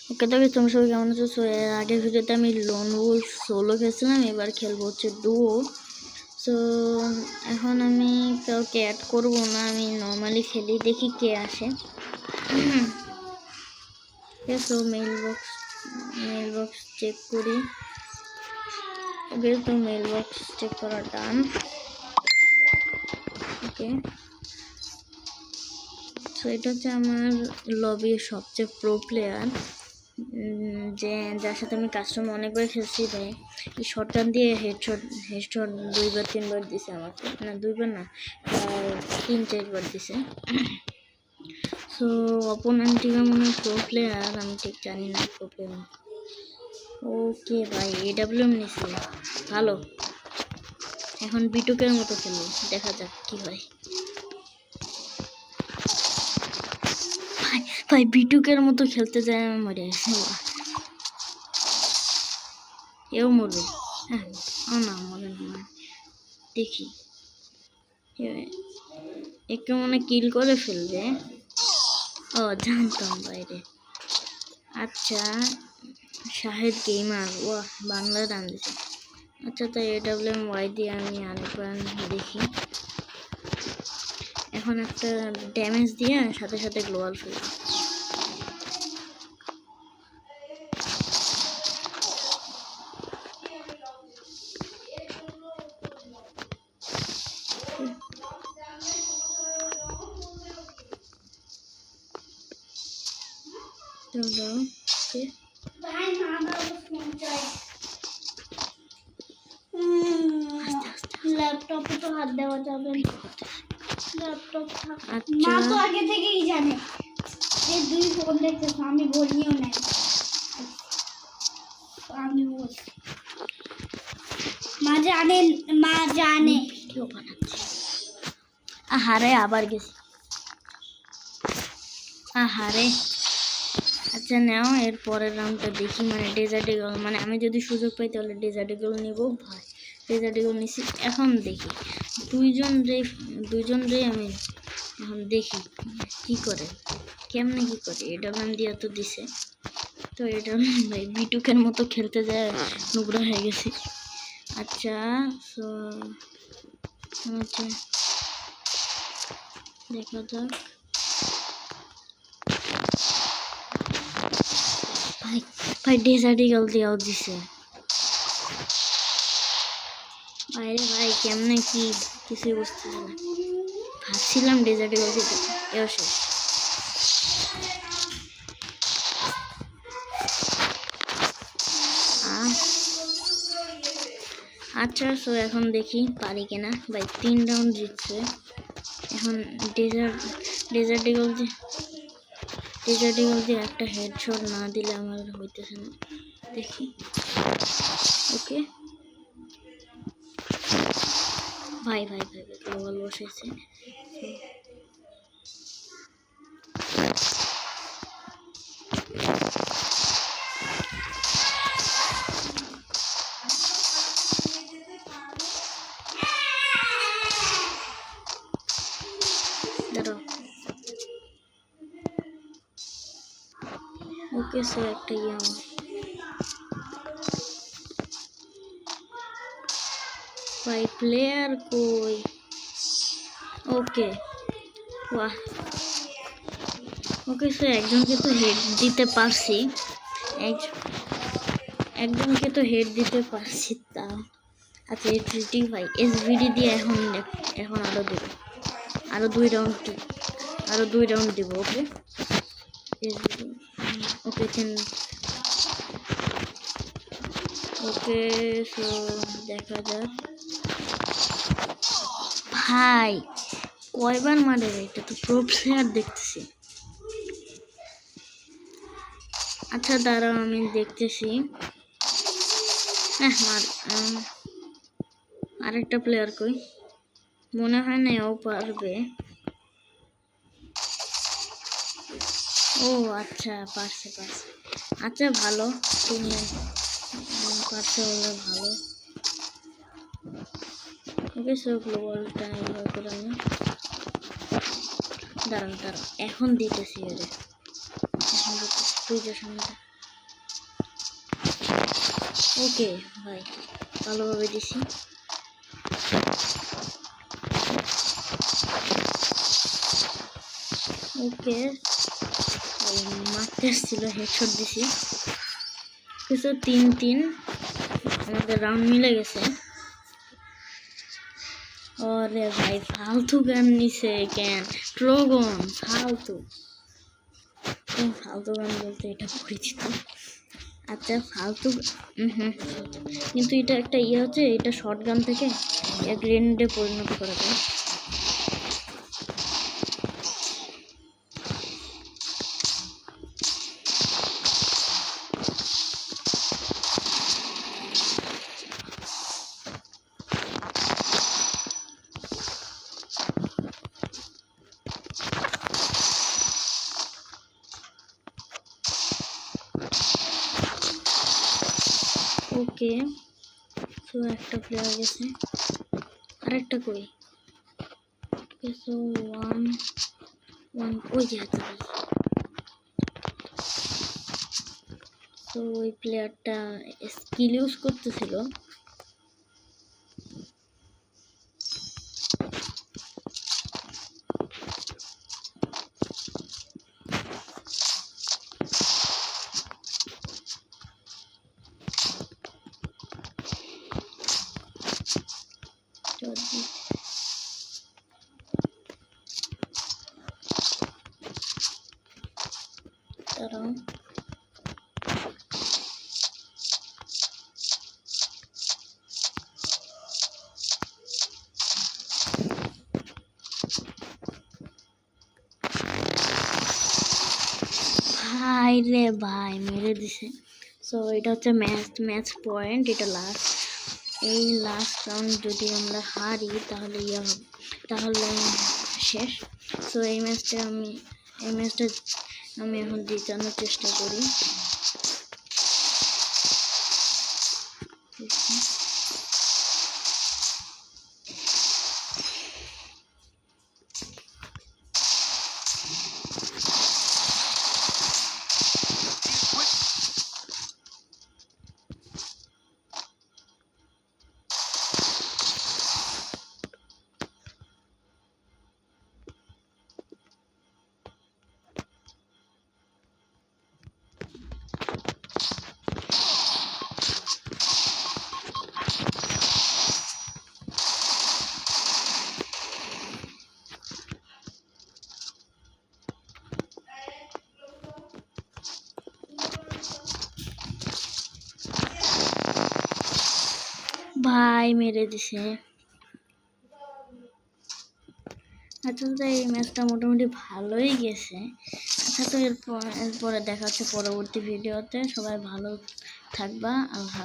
ওকে তো তোমরা সবাই কেমন আছো? সো এর আগের ভিডিওতে আমি লোন উলফ সোলো খেলছিলাম, এবার খেলবো হচ্ছে ডুও। সো এখন আমি কাউকে অ্যাড করবো না, আমি নর্মালি খেলি, দেখি কে আসে। সো মেল বক্স চেক করি। ওকে, তো মেল বক্স চেক করা ডান। ওকে, সো এটা হচ্ছে আমার লবির সবচেয়ে প্রো প্লেয়ার, যে যার সাথে আমি কাস্টম অনেকবার খেলছি। ভাই এই শটগান দিয়ে হেডশট 2-3 বার দিছে আমাকে, না 2 বার না, 3-4 বার দিছে। সো অপোনেন্ট টিমে মনে হয় প্রো প্লেয়ার, আমি ঠিক জানি না প্রো প্লেয়ার। ওকে ভাই, AWM নিছি, ভালো। এখন বিটুকের মতো খেলবো, দেখা যাক কি হয়। ভাই বিটুকের মতো খেলতে যায় মরে এও মরবে। হ্যাঁ, না মরে না, দেখি একে মনে কিল করে ফেলবে। ও জানতাম বাইরে। আচ্ছা, শাহেদ গেমার, ও বাংলা রান দিছে। আচ্ছা, তাই AWM দিয়ে আমি আরেকবার দেখি। এখন একটা ড্যামেজ দিয়ে সাথে সাথে গ্লোয়াল ফেলবো। ল্যাপটপে তো হাত দেওয়া যাবে না, ল্যাপটপ মা তো আগে থেকেই জানে যে 2 ফোন দেখতেছ, আমি বলিও না, আমি বলছি মা জানে কেউ বানাচ্ছে। আহারে আবার গেছি, আহারে। আচ্ছা নাও, এর পরের রাউন্ডটা দেখি, মানে ডেজার্ট ইগল, মানে আমি যদি সুযোগ পাই তাহলে ডেজার্ট ইগল নেব। ভাই ডেজার্ট ইগল নিছি, এখন দেখি দুইজন রে আমি এখন দেখি কি করে, কেমনে কি করে। AWM দিয়ে তো দিছে, তো এটা ভাই বিটুকের মতো খেলতে যায় নোংরা হয়ে গেছি। আচ্ছা, সো আচ্ছা দেখা যাক। ভাই ডেজার্ট ইগল দিয়েও দিছে। বাইরে ভাই কেমনে কি কিছুই বুঝতেছি না, ভাবছিলাম ডেজার্ট ইগল দিতে, এও শেষ। আচ্ছা, সো এখন দেখি পারি কিনা। ভাই 3 রাউন্ড জিতছে। এখন ডেজার্ট ইগল দিয়ে একটা হেডশট না দিলে আমার হইতেছে না, দেখি। ওকে ভাই গ্লোবাল বসেছে। ওকে, সো একটা আমার ভাই প্লেয়ার কই। ওকে, বাহ। ওকে, সো একজনকে তো হেড দিতে পারছি, একজনকে তো হেড দিতে পারছি তা। আচ্ছা HVD ভাই, SVD দিয়ে এখন আরো দেবো, আরো 2 রাউন্ড দেব। ওকে ওকে ওকে, সো দেখা যাক। ভাই কয়বার মারে, এটা তো প্রো প্লেয়ার দেখতেছি। আচ্ছা দাঁড়াও, আমি দেখতেছি। আরেকটা প্লেয়ার কই, মনে হয় না ও পারবে। ও আচ্ছা, পারছে। আচ্ছা ভালো, তুমি পারছে বলে ভালো। ওকে, সো গ্লোবালটা এবার করে আমি দাঁড়ান এখন দিতেছি। তুই যে সামনে ওকে ভাই, ভালোভাবে দিছি। ওকে, মারতে আসছিল, হেডশট দিছি। কিছু 3-3 আমাদের রাউন্ড মিলে গেছে। ওরে ভাই ফালতু গান নিছে কেন, ট্রোগন ফালতু। ফালতু গান বলতে এটা পরিচিত। আচ্ছা ফালতু, কিন্তু এটা একটা ইয়ে হচ্ছে, এটা শর্ট গান থেকে গ্রেনেডে পরিণত করা যায়। ওকে, সো একটা প্লেয়ার গেছে, আরেকটা কই? সো 1-1 ওই যে হাতে। তো ওই প্লেয়ারটা স্কিল ইউজ করতেছিল। দাঁড়াও, ভাই রে ভাই মেরে দিছে। সো এটা হচ্ছে ম্যাচ পয়েন্ট, এটা লাস্ট। এই লাস্ট রাউন্ড যদি আমরা হারি তাহলে তাহলে শেষ। সো এই ম্যাচটা আমি এখন জিতানোর চেষ্টা করি। ভাই মেরে দিছে। আচ্ছা তো এই ম্যাচটা মোটামুটি ভালোই গেছে। আচ্ছা তো এরপরে দেখা হচ্ছে পরবর্তী ভিডিওতে। সবাই ভালো থাকবা। আল্লাহ।